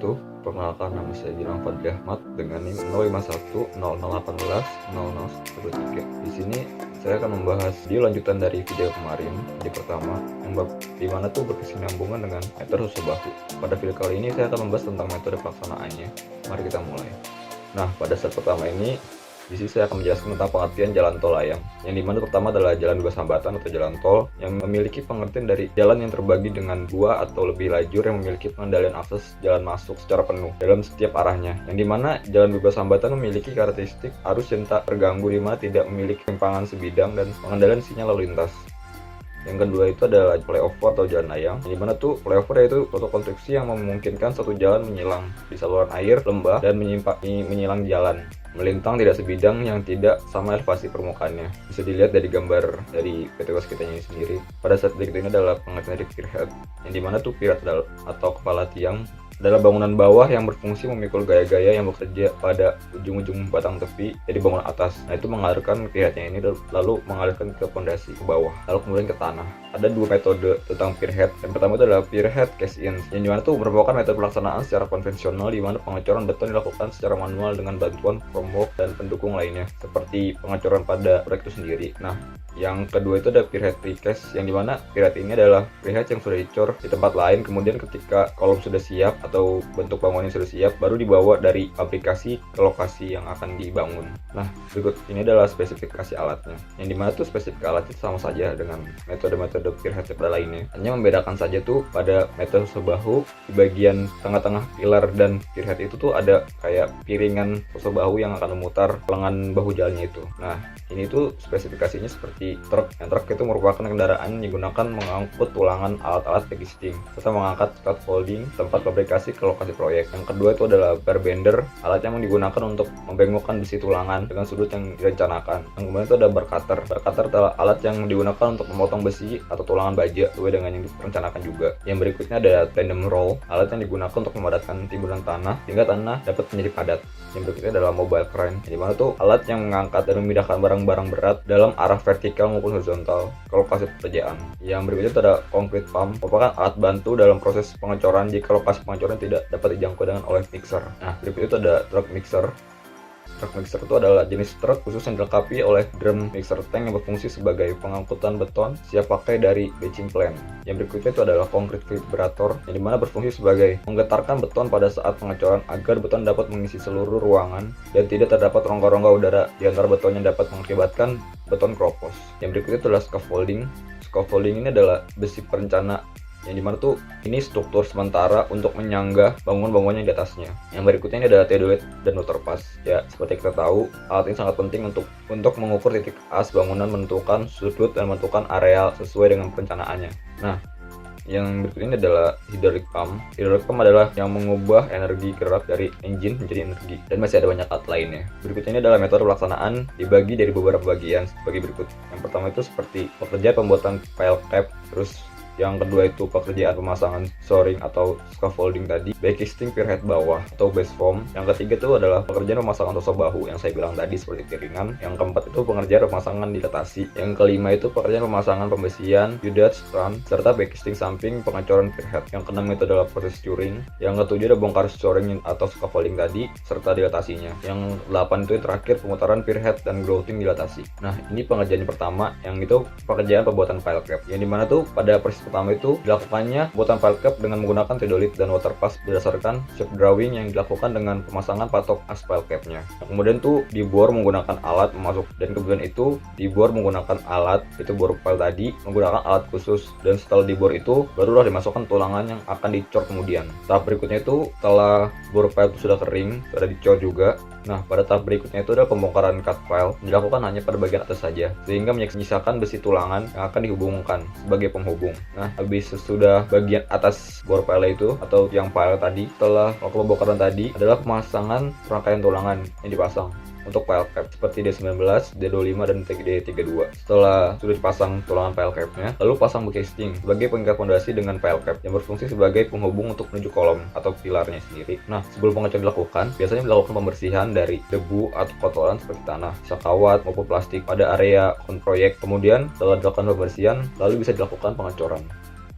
wabarakatuh. Perkenalkan, nama saya Gilang Fadli Ahmad dengan NIM 051008110013. Di sini saya akan membahas video lanjutan dari video kemarin, video pertama, yang dimana tuh berkesinambungan dengan metode susu bahu. Pada video kali ini saya akan membahas tentang metode pelaksanaannya. Mari kita mulai. Nah, pada set pertama ini, di sini saya akan menjelaskan tentang pengertian jalan tol layang, yang dimana pertama adalah jalan bebas hambatan atau jalan tol yang memiliki pengertian dari jalan yang terbagi dengan dua atau lebih lajur yang memiliki pengendalian akses jalan masuk secara penuh dalam setiap arahnya, yang dimana jalan bebas hambatan memiliki karakteristik arus yang tak terganggu, dimana tidak memiliki penyimpangan sebidang dan pengendalian sinyal lalu lintas. Yang kedua itu adalah flyover atau jalan layang, yang dimana tuh flyover yaitu suatu konstruksi yang memungkinkan satu jalan menyilang di saluran air, lembah, dan menyilang jalan melintang tidak sebidang yang tidak sama elevasi permukaannya. Bisa dilihat dari gambar dari PTWS kita ini sendiri. Pada saat berikut ini adalah pengertian dari pierhead, yang dimana tuh pierhead atau kepala tiang adalah bangunan bawah yang berfungsi memikul gaya-gaya yang bekerja pada ujung-ujung batang tepi jadi bangunan atas. Nah, itu mengalirkan pierheadnya ini lalu mengalirkan ke pondasi ke bawah, lalu kemudian ke tanah. Ada dua metode tentang pierhead. Yang pertama itu adalah pierhead cast-in, yang dimana itu merupakan metode pelaksanaan secara konvensional di mana pengecoran beton dilakukan secara manual dengan bantuan formwork dan pendukung lainnya seperti pengecoran pada proyek itu sendiri. Nah, yang kedua itu ada pierhead precast, yang dimana pierhead ini adalah pierhead yang sudah dicor di tempat lain, kemudian ketika kolom sudah siap atau bentuk bangunan sudah siap baru dibawa dari aplikasi ke lokasi yang akan dibangun. Nah, berikut ini adalah spesifikasi alatnya, yang dimana tuh spesifikasi alatnya sama saja dengan metode-metode pierhead pada lainnya, hanya membedakan saja tuh pada metode susu bahu di bagian tengah-tengah pilar dan pierhead itu tuh ada kayak piringan susu bahu yang akan memutar lengan bahu jalannya itu. Nah, ini tuh spesifikasinya seperti truk. Yang truk itu merupakan kendaraan yang digunakan mengangkut tulangan alat-alat existing serta mengangkat scaffolding tempat fabrikasi ke lokasi proyek. Yang kedua itu adalah bar bender, alat yang digunakan untuk membengkokkan besi tulangan dengan sudut yang direncanakan. Yang kemudian itu ada bar cutter. Bar cutter adalah alat yang digunakan untuk memotong besi atau tulangan baja sesuai dengan yang direncanakan juga. Yang berikutnya ada tandem roll, alat yang digunakan untuk memadatkan timbunan tanah sehingga tanah dapat menjadi padat. Yang berikutnya adalah mobile crane, di mana tuh alat yang mengangkat dan memindahkan barang-barang berat dalam arah vertikal maupun horizontal ke lokasi pekerjaan. Yang berikutnya itu ada concrete pump, merupakan alat bantu dalam proses pengecoran jika lokasi pengecoran tidak dapat dijangkau dengan oleh mixer. Nah, berikutnya itu ada truck mixer. Truck mixer itu adalah jenis truk khusus yang dilengkapi oleh drum mixer tank yang berfungsi sebagai pengangkutan beton siap pakai dari batching plant. Yang berikutnya itu adalah concrete vibrator, yang dimana berfungsi sebagai menggetarkan beton pada saat pengecoran agar beton dapat mengisi seluruh ruangan dan tidak terdapat rongga-rongga udara di antara beton yang dapat mengakibatkan beton keropos. Yang berikutnya itu adalah scaffolding. Scaffolding ini adalah besi perencana, yang dimana tuh ini struktur sementara untuk menyanggah bangunan-bangunan yang di atasnya. Yang berikutnya ini adalah theodolit dan waterpass. Ya, seperti kita tahu, alat ini sangat penting untuk mengukur titik as bangunan, menentukan sudut dan menentukan areal sesuai dengan perencanaannya. Nah, yang berikut ini adalah hydraulic pump. Hydraulic pump adalah yang mengubah energi gerak dari engine menjadi energi, dan masih ada banyak alat lainnya. Berikut ini adalah metode pelaksanaan dibagi dari beberapa bagian sebagai berikut. Yang pertama itu seperti pekerjaan pembuatan pile cap, terus yang kedua itu pekerjaan pemasangan shoring atau scaffolding tadi, backcasting pierhead bawah atau base form. Yang ketiga itu adalah pekerjaan pemasangan susu bahu yang saya bilang tadi seperti piringan. Yang keempat itu pengerjaan pemasangan dilatasi. Yang kelima itu pekerjaan pemasangan pembesian, U-dutch, strand, serta backcasting samping pengecoran pierhead. Yang keenam itu adalah proses curing. Yang ketujuh ada bongkar shoring atau scaffolding tadi serta dilatasinya. Yang delapan itu yang terakhir pemutaran pierhead dan grouting dilatasi. Nah, ini pengerjaan pertama, yang itu pekerjaan pembuatan pile cap, yang dimana tuh pada pertama itu dilakukannya pembuatan pile cap dengan menggunakan theodolit dan waterpass berdasarkan shape drawing yang dilakukan dengan pemasangan patok as pile capnya. Nah, kemudian tuh dibor menggunakan alat memasuk, dan kemudian itu dibor menggunakan alat itu bor pile tadi menggunakan alat khusus, dan setelah dibor itu barulah dimasukkan tulangan yang akan dicor kemudian. Tahap berikutnya itu setelah bor pile itu sudah kering, sudah dicor juga. Nah, pada tahap berikutnya itu adalah pembongkaran cut pile, yang dilakukan hanya pada bagian atas saja, sehingga menyisakan besi tulangan yang akan dihubungkan sebagai penghubung. Nah, habis sesudah bagian atas bor pile itu atau tiang pile tadi, setelah melakukan pembongkaran tadi adalah pemasangan rangkaian tulangan yang dipasang untuk pile cap seperti D19, D25, dan D32. Setelah sudah dipasang tulangan pile capnya, lalu pasang casting sebagai pengikat fondasi dengan pile cap yang berfungsi sebagai penghubung untuk menuju kolom atau pilarnya sendiri. Nah, sebelum pengecoran dilakukan, biasanya dilakukan pembersihan dari debu atau kotoran seperti tanah, sisa kawat maupun plastik pada area proyek. Kemudian setelah dilakukan pembersihan, lalu bisa dilakukan pengecoran.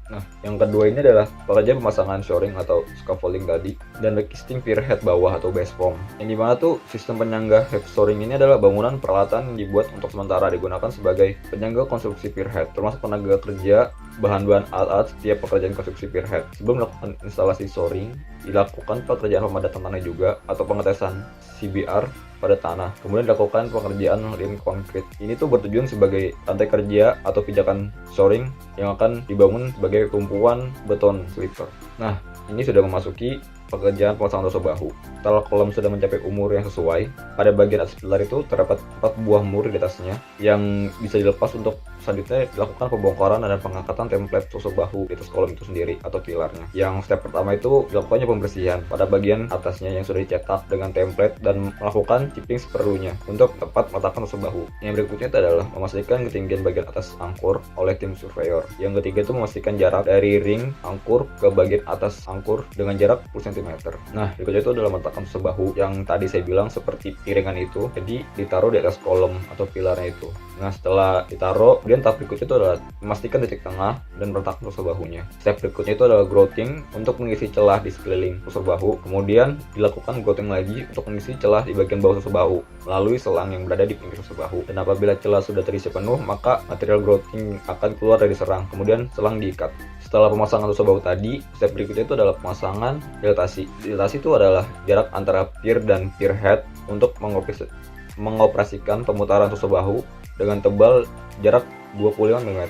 Nah, yang kedua ini adalah pekerjaan pemasangan shoring atau scaffolding tadi dan backisting pier head bawah atau base form. Yang dimana tuh sistem penyangga head shoring ini adalah bangunan peralatan yang dibuat untuk sementara digunakan sebagai penyangga konstruksi pier head, termasuk tenaga kerja, bahan-bahan alat setiap pekerjaan konstruksi pier head. Sebelum melakukan instalasi shoring, dilakukan pekerjaan pemadatan tanah juga atau pengetesan CBR pada tanah. Kemudian dilakukan pekerjaan ring konkrit. Ini tuh bertujuan sebagai lantai kerja atau pijakan shoring yang akan dibangun sebagai tumpuan beton sleeper. Nah, ini sudah memasuki pekerjaan pemasangan tusuk bahu. Setelah kolom sudah mencapai umur yang sesuai, pada bagian atas pilar itu terdapat 4 buah mur di atasnya yang bisa dilepas untuk selanjutnya dilakukan pembongkaran dan pengangkatan template tusuk bahu di atas kolom itu sendiri atau pilarnya. Yang step pertama itu dilakukannya pembersihan pada bagian atasnya yang sudah dicetak dengan template dan melakukan chipping seperlunya untuk tepat meletakkan tusuk bahu. Yang berikutnya itu adalah memastikan ketinggian bagian atas angkur oleh tim surveyor. Yang ketiga itu memastikan jarak dari ring angkur ke bagian atas angkur dengan jarak 10 cm. Nah, berikutnya itu adalah meletakkan tusuk bahu yang tadi saya bilang seperti piringan itu, jadi ditaruh di atas kolom atau pilarnya itu. Nah, setelah ditaruh, kemudian tahap berikutnya itu adalah memastikan titik tengah dan meletakkan tusuk bahunya. Step berikutnya itu adalah grouting untuk mengisi celah di sekeliling tusuk bahu. Kemudian dilakukan grouting lagi untuk mengisi celah di bagian bawah tusuk bahu melalui selang yang berada di pinggir tusuk bahu. Dan apabila celah sudah terisi penuh, maka material grouting akan keluar dari serang. Kemudian selang diikat. Setelah pemasangan tusuk bahu tadi, step berikutnya itu adalah pemasangan dilatasi. Dilatasi itu adalah jarak antara pier dan pier head untuk mengoperasikan pemutaran tusuk bahu dengan tebal jarak 25 mm.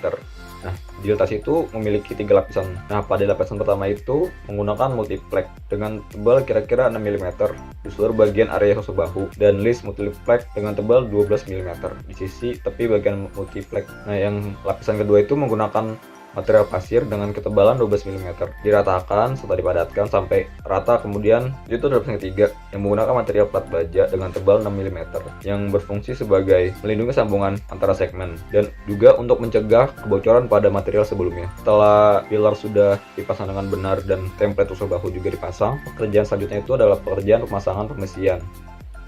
Nah, dilatasi itu memiliki 3 lapisan. Nah, pada lapisan pertama itu menggunakan multiplex dengan tebal kira-kira 6 mm di seluruh bagian area tusuk bahu dan list multiplex dengan tebal 12 mm di sisi tepi bagian multiplex. Nah, yang lapisan kedua itu menggunakan material pasir dengan ketebalan 12 mm diratakan serta dipadatkan sampai rata. Kemudian itu adalah lapisan ketiga yang menggunakan material plat baja dengan tebal 6 mm yang berfungsi sebagai melindungi sambungan antara segmen dan juga untuk mencegah kebocoran pada material sebelumnya. Setelah pilar sudah dipasang dengan benar dan template tusuk bahu juga dipasang, pekerjaan selanjutnya itu adalah pekerjaan pemasangan pemesian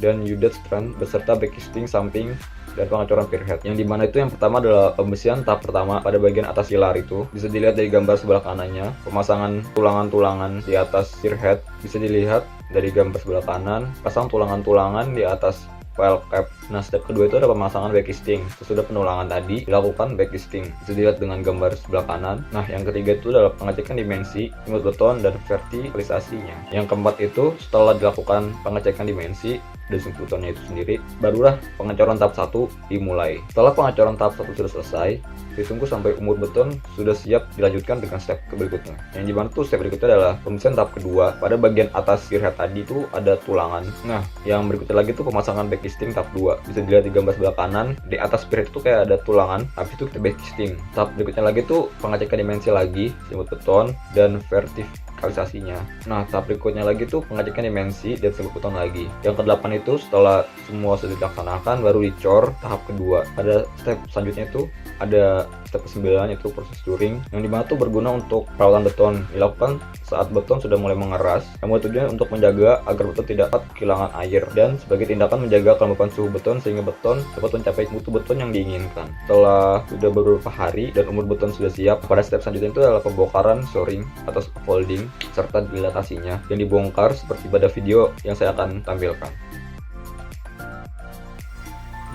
dan U-dot strand beserta backisting samping dan pengecoran pier head. Yang dimana itu yang pertama adalah pembersihan tahap pertama pada bagian atas pilar itu bisa dilihat dari gambar sebelah kanannya. Pemasangan tulangan-tulangan di atas pier head bisa dilihat dari gambar sebelah kanan. Pasang tulangan-tulangan di atas file cap. Nah, step kedua itu adalah pemasangan backisting. Sesudah penulangan tadi dilakukan backisting. Bisa dilihat dengan gambar sebelah kanan. Nah, yang ketiga itu adalah pengecekan dimensi, imut beton dan vertikalisasinya. Yang keempat itu setelah dilakukan pengecekan dimensi dan sumbu betonnya itu sendiri, barulah pengecoran tahap 1 dimulai. Setelah pengecoran tahap 1 sudah selesai, ditunggu sampai umur beton sudah siap dilanjutkan dengan step berikutnya. Yang dimana tuh step berikutnya adalah pembersihan tahap kedua. Pada bagian atas pier head tadi tuh ada tulangan. Nah, yang berikutnya lagi tuh pemasangan backisting tahap 2. Bisa dilihat di gambar sebelah kanan, di atas pier head itu kayak ada tulangan, habis itu kita backisting. Tahap berikutnya lagi tuh pengecekan dimensi lagi, imut beton dan vertikalisasinya. Nah, tahap berikutnya lagi tuh pengecekan dimensi dan sumbu beton lagi. Yang ke-8 itu setelah semua sudah dilaksanakan baru dicor tahap kedua. Pada step selanjutnya itu ada step ke-9 yaitu proses curing yang dimana tuh berguna untuk perawatan beton, dilakukan saat beton sudah mulai mengeras, yang bertujuan untuk menjaga agar beton tidak dapat kehilangan air dan sebagai tindakan menjaga kelembapan suhu beton sehingga beton dapat mencapai mutu beton yang diinginkan. Setelah sudah beberapa hari dan umur beton sudah siap, pada step selanjutnya itu adalah pembongkaran shoring atau scaffolding serta dilatasinya yang dibongkar seperti pada video yang saya akan tampilkan.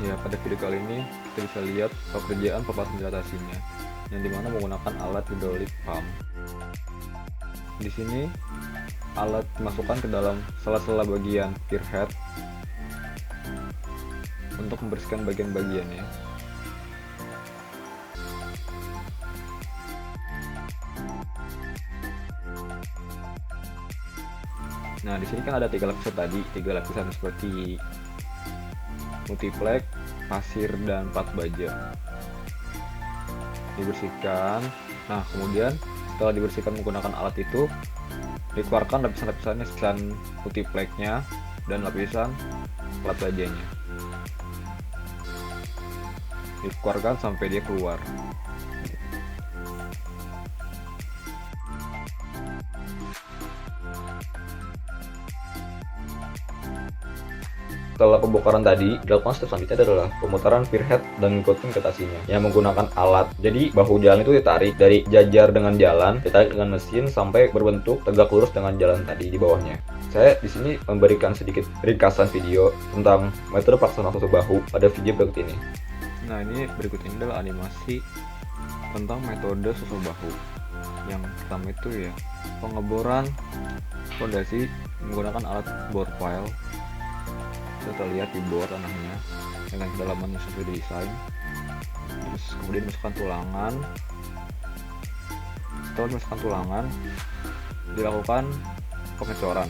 Ya, pada video kali ini kita bisa lihat pekerjaan pembahasan dilatasinya yang dimana menggunakan alat hidrolik pump. Di sini alat dimasukkan ke dalam sela-sela bagian pier head untuk membersihkan bagian-bagiannya. Nah, di sini kan ada 3 lapisan tadi, 3 lapisan seperti multiplex, pasir dan plat baja. Dibersihkan. Nah, kemudian setelah dibersihkan menggunakan alat itu, dikeluarkan lapisan-lapisannya, lapisan multiplexnya dan lapisan plat bajanya. Dikeluarkan sampai dia keluar. setelah pembongkaran tadi, dilakukan step selanjutnya adalah pemutaran pierhead dan coating ketasinya yang menggunakan alat. Jadi bahu jalan itu ditarik dari jajar dengan jalan, ditarik dengan mesin sampai berbentuk tegak lurus dengan jalan tadi di bawahnya. Saya di sini memberikan sedikit ringkasan video tentang metode pelaksanaan susu bahu pada video berikut ini. Nah, ini berikut ini adalah animasi tentang metode susu bahu. Yang pertama itu ya, pengeboran fondasi menggunakan alat bore file. Kita lihat di bore tanahnya dengan kedalaman yang sesuai desain. Terus kemudian masukkan tulangan. Setelah memasukkan tulangan, dilakukan pengecoran.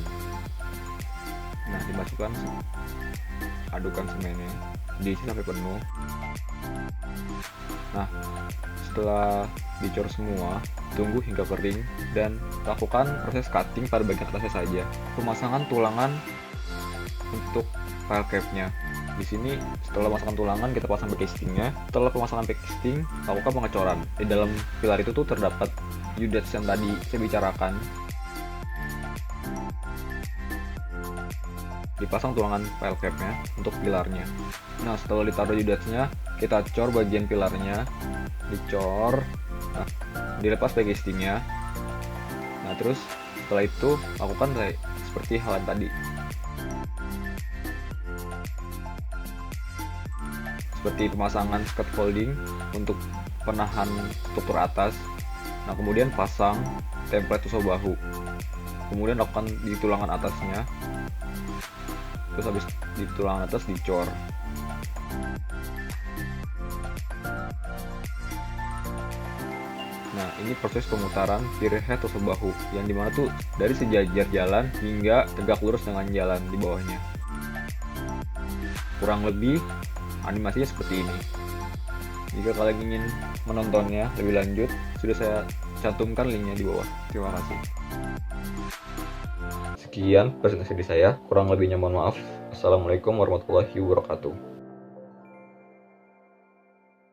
Nah, dimasukkan, adukan semennya, diisi sampai penuh. Nah, setelah dicor semua, tunggu hingga kering dan lakukan proses cutting pada bagian atasnya saja. Pemasangan tulangan untuk file capnya. Di sini setelah pemasangan tulangan kita pasang casingnya. Setelah pemasangan casing, lakukan pengecoran. Di dalam pilar itu tuh terdapat U-Dats yang tadi saya bicarakan. Dipasang tulangan file capnya untuk pilarnya. Nah, setelah ditaruh U-Dats-nya, kita cor bagian pilarnya, dicor. Nah, dilepas casingnya. Nah, terus setelah itu lakukan seperti hal yang tadi. Seperti pemasangan scaffolding untuk penahan struktur atas. Nah, kemudian pasang template susu bahu. Kemudian lakukan di tulangan atasnya. Terus habis di tulangan atas dicor. Nah, ini proses pemutaran pierhead susu bahu yang dimana tuh dari sejajar jalan hingga tegak lurus dengan jalan di bawahnya. Kurang lebih animasinya seperti ini. Jika kalian ingin menontonnya lebih lanjut, sudah saya cantumkan linknya di bawah. Terima kasih. Sekian presentasi dari saya, kurang lebihnya mohon maaf. Assalamualaikum warahmatullahi wabarakatuh.